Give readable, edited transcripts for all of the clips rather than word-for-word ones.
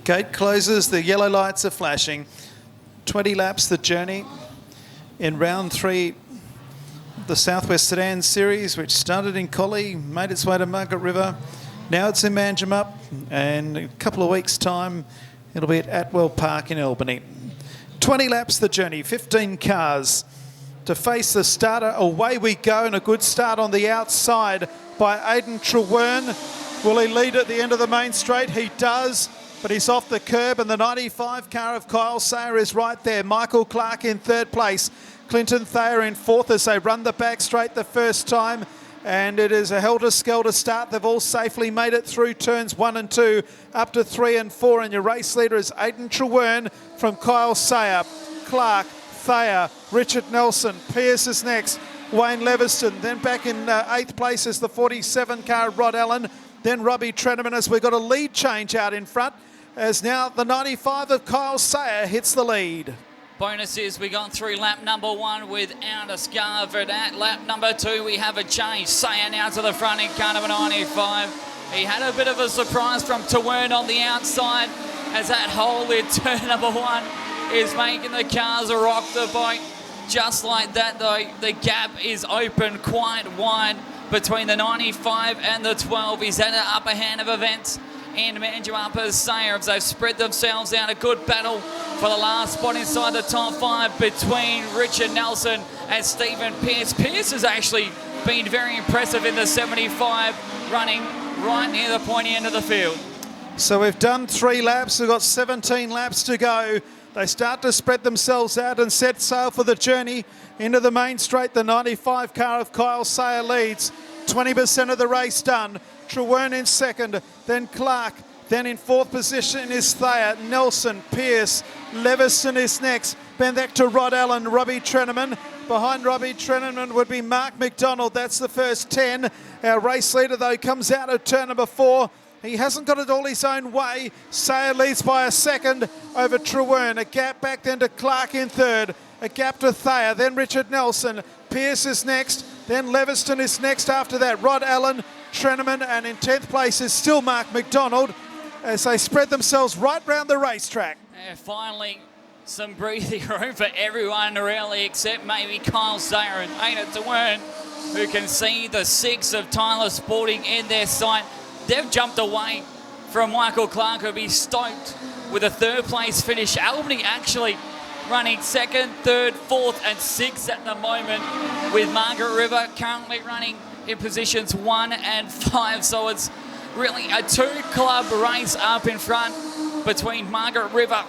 Gate closes, the yellow lights are flashing. 20 laps the journey in round 3, the Southwest Sedan Series, which started in Collie, made its way to Margaret River. Now it's in Manjimup, and in a couple of weeks' time, it'll be at Atwell Park in Albany. 20 laps the journey, 15 cars to face the starter. Away we go, and a good start on the outside by Aidan Trewern. Will he lead at the end of the main straight? He does, but he's off the curb, and the 95 car of Kyle Sayer is right there. Michael Clark in third place. Clinton Thayer in fourth as they run the back straight the first time. And it is a helter-skelter start. They've all safely made it through turns 1 and 2, up to 3 and 4. And your race leader is Aidan Trewern from Kyle Sayer. Clark, Thayer, Richard Nelson. Pearce is next. Wayne Leviston. Then back in 8th place is the 47 car, Rod Allen. Then Robbie Treneman, as we've got a lead change out in front, as now the 95 of Kyle Sayer hits the lead. Bonus is we gone through lap number 1 without a scarvered. At lap number 2 we have a change. Sayer now to the front in car number 95. He had a bit of a surprise from Trewern on the outside, as that hole in turn number 1 is making the cars rock the boat. Just like that though, the gap is open quite wide between the 95 and the 12. He's at the upper hand of events in Manjimup as Sayer, as they've spread themselves out. A good battle for the last spot inside the top 5 between Richard Nelson and Stephen Pearce. Pearce has actually been very impressive in the 75, running right near the pointy end of the field. So we've done 3 laps. We've got 17 laps to go. They start to spread themselves out and set sail for the journey into the main straight. The 95 car of Kyle Sayer leads. 20% of the race done. Trewern in second, then Clark, then in 4th position is Thayer, Nelson, Pearce, Leviston is next, then back to Rod Allen, Robbie Treneman. Behind Robbie Treneman would be Mark McDonald. That's the first 10. Our race leader though comes out of turn number 4. He hasn't got it all his own way. Sayer leads by a second over Trewern. A gap back then to Clark in third. A gap to Thayer, then Richard Nelson. Pearce is next, then Leviston is next after that. Rod Allen, Treneman, and in 10th place is still Mark McDonald as they spread themselves right round the racetrack. And finally, some breathing room for everyone really, except maybe Kyle Sayer and Aidan Trewern, who can see the 6 of Tyler Sporting in their sight. They've jumped away from Michael Clark, who'll be stoked with a 3rd place finish. Albany actually running 2nd, 3rd, 4th and 6th at the moment, with Margaret River currently running in positions 1 and 5. So it's really a 2-club race up in front between Margaret River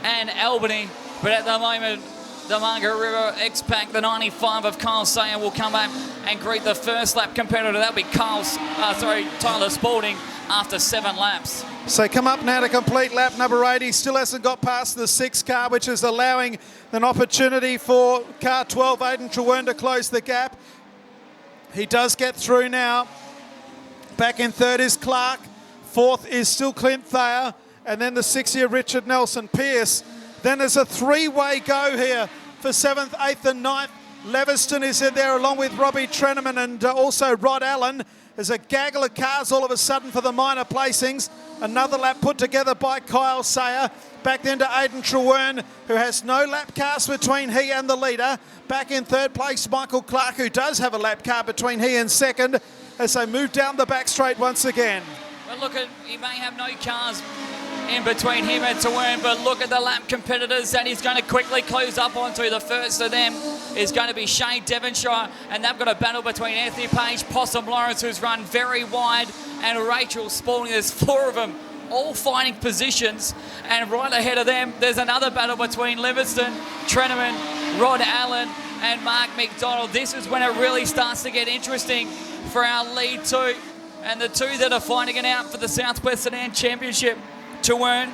and Albany. But at the moment, the Margaret River X-Pac, the 95 of Kyle Sayer, will come up and greet the first lap competitor. That'll be Tyler Spalding after 7 laps. So come up now to complete lap number 8. He still hasn't got past the 6 car, which is allowing an opportunity for car 12, Aidan Trewern, to close the gap. He does get through now. Back in 3rd is Clark. 4th is still Clint Thayer. And then the 6-year Richard Nelson. Pearce. Then there's a 3-way go here for 7th, 8th and 9th. Leviston is in there along with Robbie Treneman and also Rod Allen. There's a gaggle of cars all of a sudden for the minor placings. Another lap put together by Kyle Sayer. Back then to Aidan Trewern, who has no lap cast between he and the leader. Back in 3rd place, Michael Clark, who does have a lap car between he and 2nd, as they move down the back straight once again. But look at, he may have no cars in between him and Trewern, but look at the lap competitors that he's going to quickly close up onto. The first of them is going to be Shane Devonshire, and they've got a battle between Anthony Page, Possum Lawrence, who's run very wide, and Rachel Spalding. There's 4 of them all fighting positions, and right ahead of them there's another battle between Leviston, Treneman, Rod Allen and Mark McDonald. This is when it really starts to get interesting for our lead 2, and the 2 that are fighting it out for the Southwest Sedan Championship. Trewern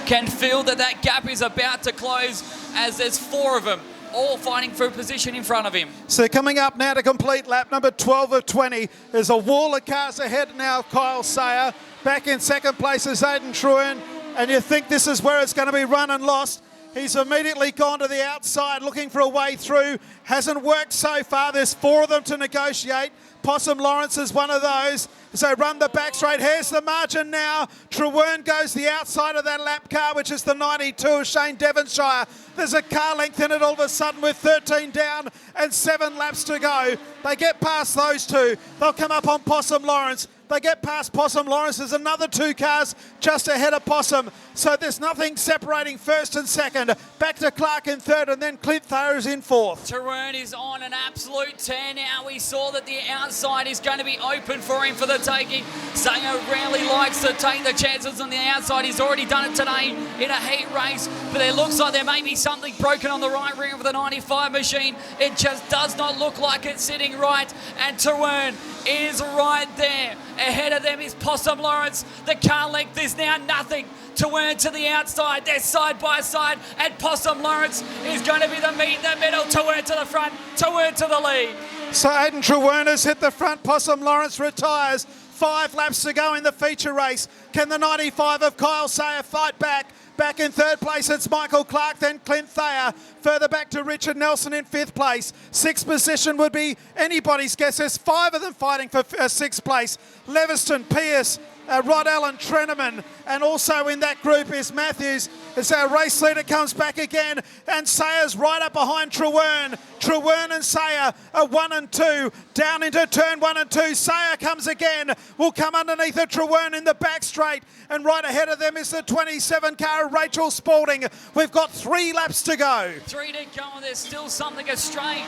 can feel that gap is about to close, as there's 4 of them all fighting for a position in front of him. So coming up now to complete lap number 12 of 20, there's a wall of cars ahead now of Kyle Sayer. Back in 2nd place is Aidan Trewern, and you think this is where it's going to be run and lost. He's immediately gone to the outside looking for a way through. Hasn't worked so far. There's 4 of them to negotiate. Possum Lawrence is one of those. So run the back straight. Here's the margin now. Trewern goes the outside of that lap car, which is the 92 of Shane Devonshire. There's a car length in it all of a sudden with 13 down and 7 laps to go. They get past those 2. They'll come up on Possum Lawrence. They get past Possum Lawrence. There's another 2 cars just ahead of Possum. So there's nothing separating first and second. Back to Clark in third, and then Clint Thayer is in fourth. Trewern is on an absolute tear now. We saw that the outside is going to be open for him for the taking. Sayo rarely likes to take the chances on the outside. He's already done it today in a heat race, but it looks like there may be something broken on the right rear of the 95 machine. It just does not look like it's sitting right, and Trewern is right there. Ahead of them is Possum Lawrence. The car length is now nothing. Trewern to the outside. They're side by side, and Possum Lawrence is going to be the meat in the middle. Trewern to the front. Trewern to the lead. So Aidan Trewern has hit the front. Possum Lawrence retires. 5 laps to go in the feature race. Can the 95 of Kyle Sayer fight back? Back in third place, it's Michael Clark, then Clint Thayer. Further back to Richard Nelson in 5th place. 6th position would be anybody's guess. There's 5 of them fighting for 6th place. Leviston, Pierce, Rod Allen, Treneman, and also in that group is Matthews. As our race leader comes back again, and Sayer's right up behind Trewern. Trewern and Sayer are 1 and 2. Down into turn 1 and 2. Sayer comes again. Will come underneath of Trewern in the back straight. And right ahead of them is the 27 car, Rachel Spalding. We've got 3 laps to go. 3 to go, and there's still something astray.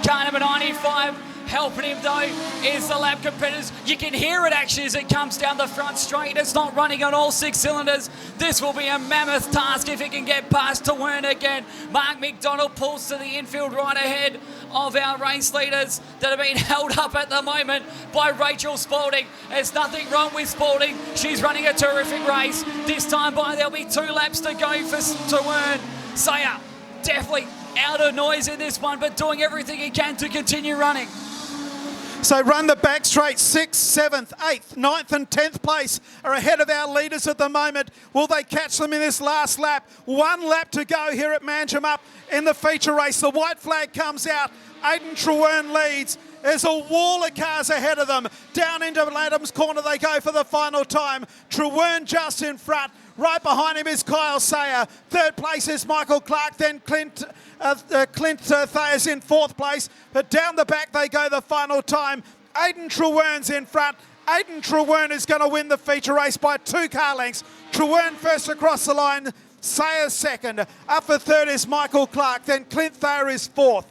Car number 95. Helping him though is the lap competitors. You can hear it actually as it comes down the front straight. It's not running on all 6 cylinders. This will be a mammoth task if it can get past Trewern again. Mark McDonald pulls to the infield right ahead of our race leaders that are being held up at the moment by Rachel Spalding. There's nothing wrong with Spalding. She's running a terrific race. This time by there'll be 2 laps to go for Trewern. Sayer definitely out of noise in this one, but doing everything he can to continue running. So run the back straight. 6th, 7th, 8th, 9th and 10th place are ahead of our leaders at the moment. Will they catch them in this last lap? 1 lap to go here at Manjimup in the feature race. The white flag comes out. Aidan Trewern leads. There's a wall of cars ahead of them. Down into Adams Corner they go for the final time. Trewern just in front. Right behind him is Kyle Sayer. 3rd place is Michael Clark. Then Clint Thayer's in 4th place. But down the back they go the final time. Aidan Trewern's in front. Aidan Trewern is going to win the feature race by 2 car lengths. Trewern first across the line. Sayer second. Up for 3rd is Michael Clark. Then Clint Thayer is 4th.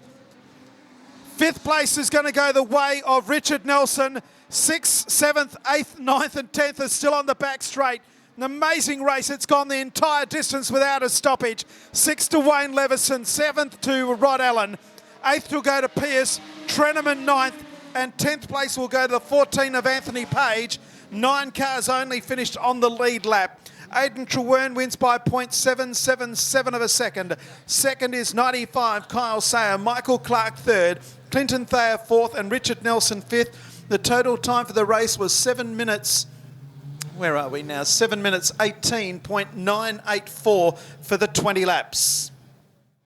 5th place is going to go the way of Richard Nelson. 6th, 7th, 8th, 9th and 10th are still on the back straight. An amazing race. It's gone the entire distance without a stoppage. 6th to Wayne Leveson, 7th to Rod Allen. 8th will go to Pierce, Treneman 9th, and 10th place will go to the 14 of Anthony Page. 9 cars only finished on the lead lap. Aidan Trewern wins by 0.777 of a second. Second is 95, Kyle Sayer. Michael Clark third. Clinton Thayer fourth and Richard Nelson fifth. The total time for the race was 7 minutes. Where are we now? 7 minutes 18.984 for the 20 laps.